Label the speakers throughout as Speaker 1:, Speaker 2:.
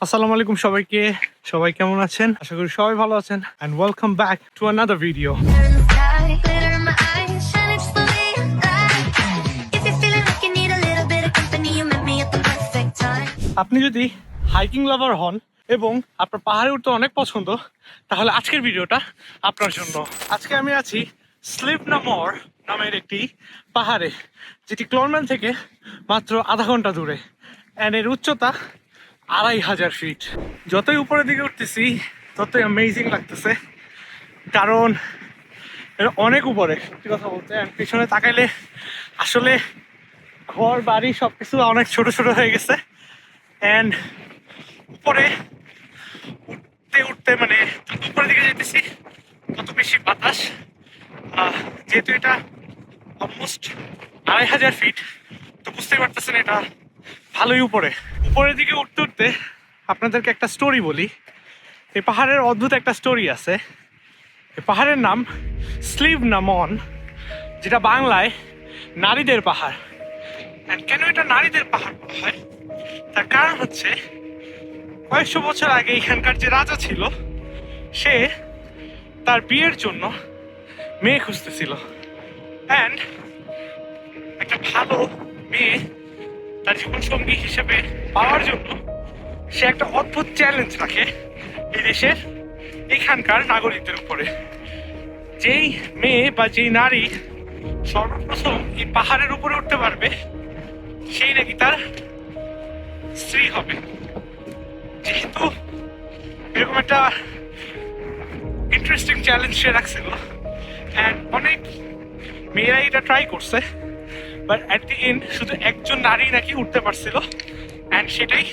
Speaker 1: আসসালামু আলাইকুম সবাইকে। সবাই কেমন আছেন? আশা করি সবাই ভালো আছেন। And welcome back to another video. আপনি যদি হাইকিং লাভার হন এবং আপনার পাহাড়ে উঠতে অনেক পছন্দ, তাহলে আজকের ভিডিওটা আপনার জন্য। আজকে আমি আছি স্লিপ নামর নামের একটি পাহাড়ে, যেটি ক্লোরম্যান থেকে মাত্র আধা ঘন্টা দূরে। অ্যান্ড এর উচ্চতা 2500 ফিট। যতই উপরের দিকে উঠতেছি ততই অ্যামেজিং লাগতেছে, কারণ এটা অনেক উপরে। সত্যি কথা বলতে পিছনে তাকাইলে আসলে ঘর বাড়ি সব কিছু অনেক ছোট ছোট হয়ে গেছে। অ্যান্ড উপরে উঠতে উঠতে মানে যত উপরের দিকে যেতেছি তত বেশি বাতাস। যেহেতু এটা অলমোস্ট 2500 ফিট, তো বুঝতেই পারতেছেন এটা ভালোই উপরে। উপরের দিকে উঠতে উঠতে আপনাদেরকে একটা স্টোরি বলি। এই পাহাড়ের অদ্ভুত একটা স্টোরি আছে। এই পাহাড়ের নাম স্লিপ নামন, যেটা বাংলায় নারীদের পাহাড়। কেন এটা নারীদের পাহাড় বলা হয় তার কারণ হচ্ছে, কয়েকশো বছর আগে এখানকার যে রাজা ছিল, সে তার বিয়ের জন্য মেয়ে খুঁজতেছিল। অ্যান্ড একটা ভালো মেয়ে তার জীবনসঙ্গী হিসেবে পাওয়ার জন্য সে একটা অদ্ভুত চ্যালেঞ্জ রাখে এই দেশের এখানকার নাগরিকদের উপরে। যেই মেয়ে বা যেই নারী সর্বপ্রথম এই পাহাড়ের উপরে উঠতে পারবে, সেই নাকি তার স্ত্রী হবে। যেহেতু এরকম একটা ইন্টারেস্টিং চ্যালেঞ্জ সে রাখছিল, অ্যান্ড অনেক মেয়েরা এটা ট্রাই করছে, বাট অ্যাট দি এন্ড শুধু একজন নারী নাকি উঠতে পারছিল, অ্যান্ড সেটাই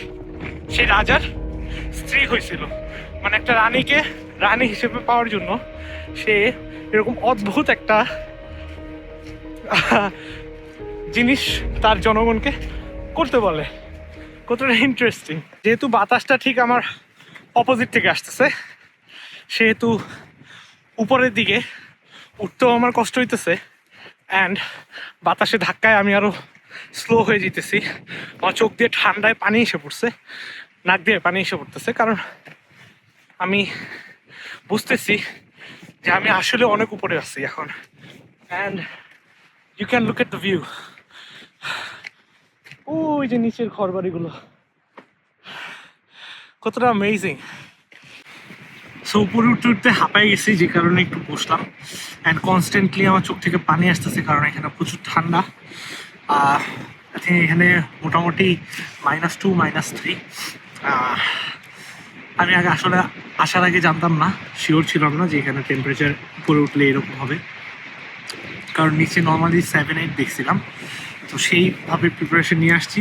Speaker 1: সে রাজার স্ত্রী হয়েছিল। মানে একটা রানীকে রানী হিসেবে পাওয়ার জন্য সে এরকম অদ্ভুত একটা জিনিস তার জনগণকে করতে বলে। কতটা ইন্টারেস্টিং। যেহেতু বাতাসটা ঠিক আমার অপোজিট থেকে আসতেছে, সেহেতু উপরের দিকে উঠতেও আমার কষ্ট হইতেছে, অ্যান্ড বাতাসে ধাক্কায় আমি আরও স্লো হয়ে যেতেছি। আমার চোখ দিয়ে ঠান্ডায় পানি এসে পড়ছে, নাক দিয়ে পানি এসে পড়তেছে, কারণ আমি বুঝতেছি যে আমি আসলে অনেক উপরে আছি এখন। And you can look at the view. ওই যে নিচের ঘর বাড়িগুলো, কতটা অ্যামেজিং। সো উপরে উঠতে উঠতে হাঁপাই গেছি, যে কারণে একটু বসলাম। অ্যান্ড কনস্ট্যান্টলি আমার চোখ থেকে পানি আসতেছে, কারণ এখানে প্রচুর ঠান্ডা। এখানে মোটামুটি -2 -3। আমি আগে আসলে আসার আগে জানতাম না, শিওর ছিলাম না যে এখানে টেম্পারেচার উপরে উঠলে এরকম হবে, কারণ নিচে নর্মালি 7-8 দেখছিলাম। তো সেইভাবে প্রিপারেশন নিয়ে আসছি।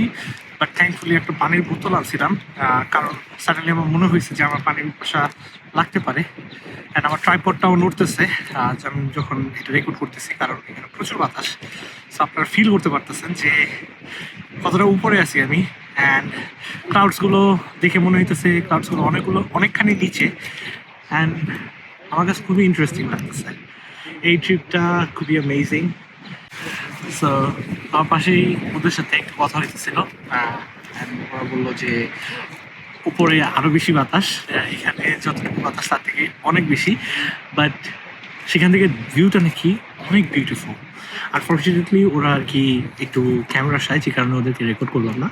Speaker 1: বাট থ্যাঙ্কফুলি একটা পানির বোতল আনছিলাম, কারণ সাডেনলি আমার মনে হয়েছে যে আমার পানির পিপাসা লাগতে পারে। অ্যান্ড আমার ট্রাইপডটাও নড়তেছে আমি যখন এটা রেকর্ড করতেছি, কারণ এখানে প্রচুর বাতাস। সো আপনারা ফিল করতে পারতেছেন যে কতটা উপরে আছি আমি। অ্যান্ড ক্লাউডসগুলো দেখে মনে হইতেছে ক্লাউডসগুলো অনেকখানি নিচে। অ্যান্ড আমার কাছে খুবই ইন্টারেস্টিং লাগতেছে। এই ট্রিপটা খুবই অ্যামেজিং। সো আমার পাশেই ওদের সাথে একটু কথা হইতেছিল, ওরা বললো যে উপরে আরও বেশি বাতাস, এখানে যতটুকু বাতাস তার থেকে অনেক বেশি, বাট সেখান থেকে ভিউটা নাকি অনেক বিউটিফুল। আনফর্চুনেটলি ওরা আর কি একটু ক্যামেরা সায়, যে কারণে ওদেরকে রেকর্ড করলাম না।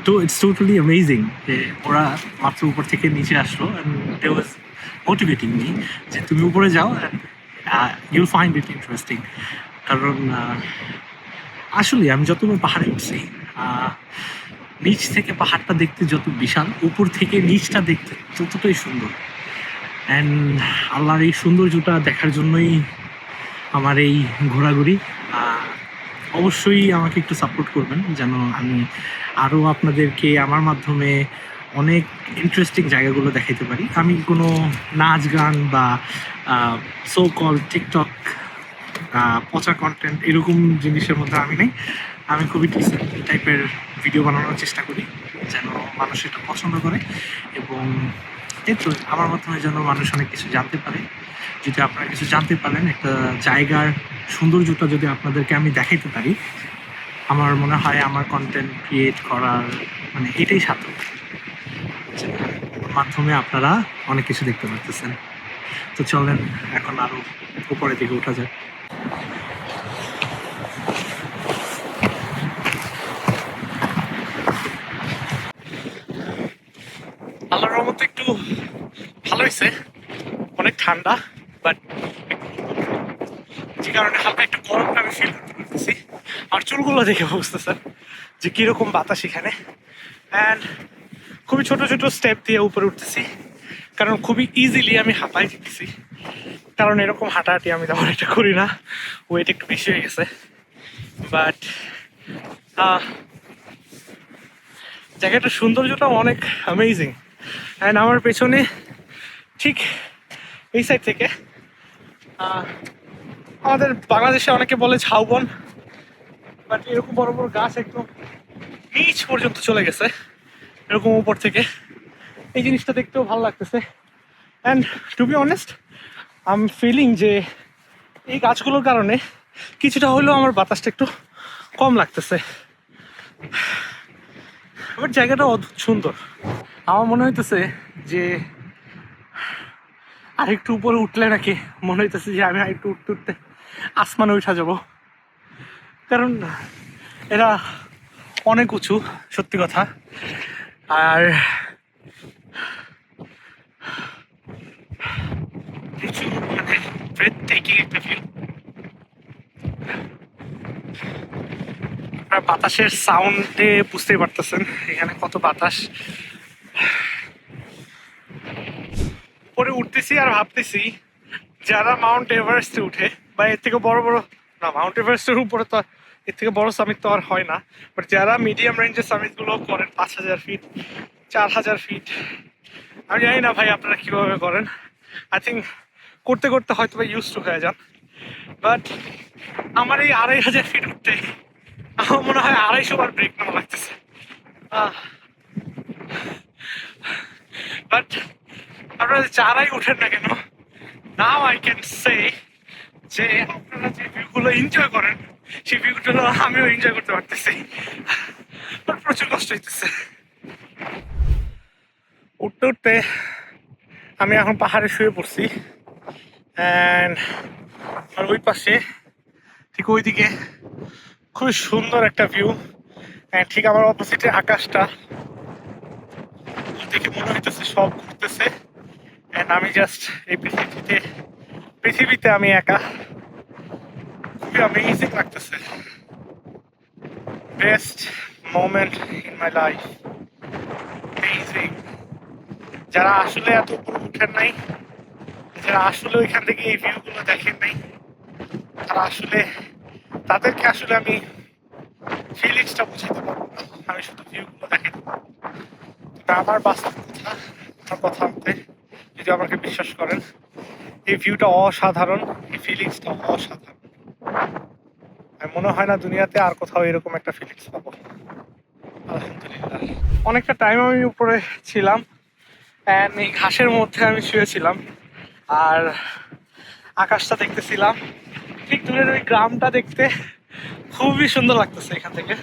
Speaker 1: তো ইটস টোটালি অ্যামেজিং যে ওরা মাত্র উপর থেকে নিচে আসলো, and they was motivating me যে তুমি উপরে যাও, and you'll find it interesting. কারণ আসলে আমি যতবার পাহাড়ে উঠছি, নিচ থেকে পাহাড়টা দেখতে যত বিশাল, উপর থেকে নিচটা দেখতে ততটাই সুন্দর। অ্যান্ড আল্লাহর এই সৌন্দর্যটা দেখার জন্যই আমার এই ঘোরাঘুরি। অবশ্যই আমাকে একটু সাপোর্ট করবেন, যেন আমি আরও আপনাদেরকে আমার মাধ্যমে অনেক ইন্টারেস্টিং জায়গাগুলো দেখাইতে পারি। আমি কোনো নাচ গান বা সো কল টিকটক পচা কন্টেন্ট এরকম জিনিসের মধ্যে আমি নেই। আমি খুবই ডিসেন্ট টাইপের ভিডিও বানানোর চেষ্টা করি, যেন মানুষ এটা পছন্দ করে, এবং এতো আমার মাধ্যমে যেন মানুষ অনেক কিছু জানতে পারে। যদি আপনারা কিছু জানতে পারেন, একটা জায়গার সৌন্দর্যটা যদি আপনাদেরকে আমি দেখাইতে পারি, আমার মনে হয় আমার কন্টেন্ট ক্রিয়েট করার মানে এটাই সার্থক। মাধ্যমে আপনারা অনেক কিছু দেখতে পাচ্ছেন। তো চলেন এখন আরো উপরের দিকে ওঠা যায়। আল্লাহর রহমতে একটু ভালো হয়েছে, অনেক ঠান্ডা, বাট যে কারণে হালকা একটু গরমটা আমি ফিল করতে পারতেছি। আর চুলগুলো দেখে বুঝতেছেন যে কিরকম বাতাস এখানে। অ্যান্ড খুবই ছোট ছোট স্টেপ দিয়ে উপরে উঠতেছি, কারণ খুবই ইজিলি আমি হাঁপাই যেতেছি, কারণ এরকম হাঁটাহাঁটি আমি তেমন একটা করি না, ওয়েট একটু বেশি হয়ে গেছে। বাট জায়গাটার সৌন্দর্যটা অনেক অ্যামেজিং। অ্যান্ড আমার পেছনে ঠিক এই সাইড থেকে আমাদের বাংলাদেশে অনেকে বলে ঝাউবন, বাট এরকম বড় বড় গাছ একদম নিচ পর্যন্ত চলে গেছে এরকম উপর থেকে। এই জিনিসটা দেখতেও ভালো লাগতেছে। And to be honest I am feeling যে এই গাছগুলোর কারণে কিছুটা হলেও আমার বাতাসটা একটু কম লাগতেছে। বাট জায়গাটা অদ্ভুত সুন্দর। আমার মনে হইতেছে যে আরেকটু উপরে উঠলে নাকি মনে হইতেছে যে আমি আরেকটু উঠতে উঠতে আসমানে উঠা যাব, কারণ এরা অনেক উঁচু সত্যি কথা। আর কিছু মানে ব্রেথটেকিং একটা ভিউ। আপনারা বাতাসের সাউন্ডে বুঝতেই পারতেছেন এখানে কত বাতাস। উপরে উঠতেছি আর ভাবতেছি যারা মাউন্ট এভারেস্টে উঠে বা এর থেকে বড় বড়, না মাউন্ট এভারেস্টের উপরে তো এর থেকে বড় সামিট তো আর হয় না, বাট যারা মিডিয়াম রেঞ্জের সামিটগুলো করেন 5,000 ফিট 4,000 ফিট, আমি জানি না ভাই আপনারা কীভাবে করেন। আই থিঙ্ক করতে করতে হয়তো বা ইউজ টু হয়ে যান। বাট আমার এই 2,500 ফিট উঠতে আমার মনে হয় 250 বার ব্রেক নেওয়া লাগতেছে। বাট আপনারা যারাই উঠেন না কেন, নাও আই ক্যান সে যে আপনারা যে ভিউগুলো এনজয় করেন সেই ভিউগুলো আমিও এনজয় করতে পারতেছি, বাট প্রচুর কষ্ট হইতেছে। উঠতে উঠতে আমি এখন পাহাড়ে শুয়ে পড়ছি। অ্যান্ড আর ওই পাশে ঠিক ওইদিকে খুবই সুন্দর একটা ভিউ। ঠিক আমার অপোজিটে আকাশটা দেখে মনে হইতেছে সব ঘুরতেছে। অ্যান্ড আমি জাস্ট এই পৃথিবীতে আমি একা। খুবই অ্যামেজিং লাগতেছে। Best moment in my life. Amazing. যারা আসলে এত উপরে উঠেন নাই, যারা আসলে ওইখান থেকে এই ভিউগুলো দেখেন নাই, তারা আসলে তাদেরকে আসলে আমি ফিলিংসটা বুঝাতে পারবো না। আমি শুধু ভিউগুলো দেখাতে পারবো। তবে আমার বাস্তব কথা, আমার কথা মতে যদি আমাকে বিশ্বাস করেন, এই ভিউটা অসাধারণ, এই ফিলিংসটা অসাধারণ। আমি মনে হয় না দুনিয়াতে আর কোথাও এরকম একটা ফিলিংস পাবো। আলহামদুলিল্লাহ। অনেকটা টাইম আমি উপরে ছিলাম, অ্যান্ড এই ঘাসের মধ্যে আমি শুয়েছিলাম আর আকাশটা দেখতেছিলাম। ঠিক দূরের ওই গ্রামটা দেখতে খুবই সুন্দর লাগতেছে এখান থেকে।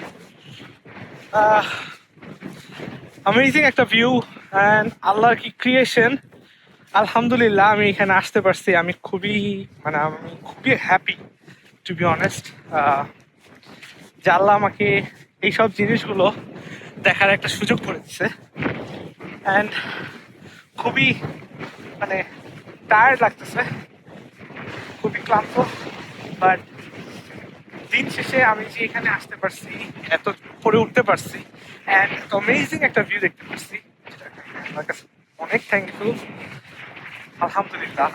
Speaker 1: অ্যামেজিং একটা ভিউ অ্যান্ড আল্লাহর কি ক্রিয়েশন। আলহামদুলিল্লাহ আমি এখানে আসতে পারছি, আমি খুবই হ্যাপি টু বি অনেস্ট। যে আল্লাহ আমাকে এইসব জিনিসগুলো দেখার একটা সুযোগ করে দিচ্ছে। অ্যান্ড খুবই মানে টায়ার্ড লাগতেছে, খুবই ক্লান্ত, বাট দিন শেষে আমি যে এখানে আসতে পারছি, এত করে উঠতে পারছি অ্যান্ড এত অ্যামেজিং একটা ভিউ দেখতে পারছি, আমার কাছে অনেক থ্যাঙ্কফুল। আলহামদুলিল্লাহ।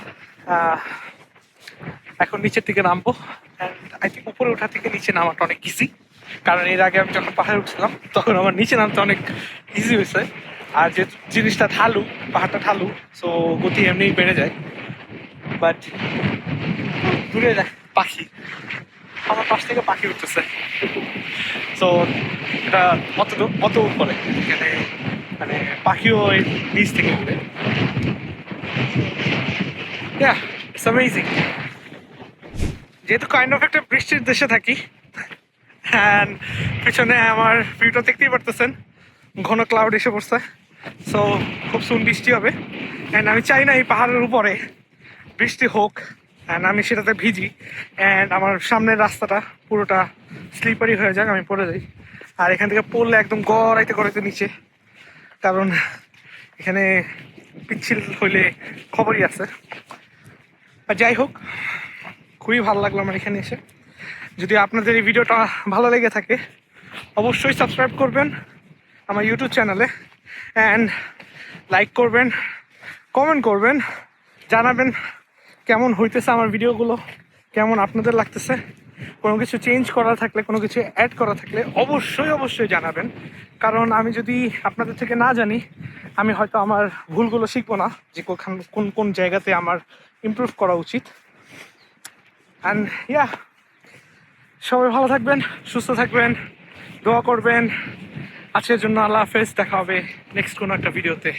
Speaker 1: এখন নিচের দিকে নামবো। অ্যান্ড আই থিঙ্ক উপরে ওঠা থেকে নিচে নামাটা অনেক ইজি, কারণ এর আগে আমি যখন পাহাড়ে উঠছিলাম তখন আমার নিচে নামতে অনেক ইজি হয়েছে। আর যে জিনিসটা ঢালু, পাহাড়টা ঢালু, সো গতি এমনিই বেড়ে যায়। বাট দূরে দেখ পাখি, আমার পাশ থেকে পাখি উঠতেছে। তো এটা অত উপরে এখানে মানে পাখিও এই নিচ থেকে উঠে। ইয়া, ইটস অ্যামেজিং। যেহেতু কাইন্ড অফ একটা বৃষ্টির দেশে থাকি, অ্যান্ড পিছনে আমার ভিউটা দেখতেই পারতেছেন ঘন ক্লাউড এসে পড়ছে, সো খুব সুন বৃষ্টি হবে। অ্যান্ড আমি চাই না এই পাহাড়ের উপরে বৃষ্টি হোক অ্যান্ড আমি সেটাতে ভিজি অ্যান্ড আমার সামনের রাস্তাটা পুরোটা স্লিপারি হয়ে যাক, আমি পড়ে যাই। আর এখান থেকে পড়লে একদম গড়াইতে গড়াইতে নিচে, কারণ এখানে পিচ্ছিল হইলে খবরই আছে। আর যাই হোক, খুবই ভালো লাগলো আমার এখানে এসে। যদি আপনাদের এই ভিডিওটা ভালো লেগে থাকে অবশ্যই সাবস্ক্রাইব করবেন আমার ইউটিউব চ্যানেলে, অ্যান্ড লাইক করবেন, কমেন্ট করবেন, জানাবেন কেমন হইতেছে আমার ভিডিওগুলো, কেমন আপনাদের লাগতেছে। কোনো কিছু চেঞ্জ করা থাকলে, কোনো কিছু অ্যাড করা থাকলে অবশ্যই জানাবেন, কারণ আমি যদি আপনাদের থেকে না জানি আমি হয়তো আমার ভুলগুলো শিখবো না, যে কোন কোন জায়গাতে আমার ইমপ্রুভ করা উচিত। অ্যান্ড ইয়া, সবাই ভালো থাকবেন, সুস্থ থাকবেন, দোয়া করবেন। আজকের জন্য আল্লাহ হাফেজ, দেখা হবে নেক্সট কোনো একটা ভিডিওতে।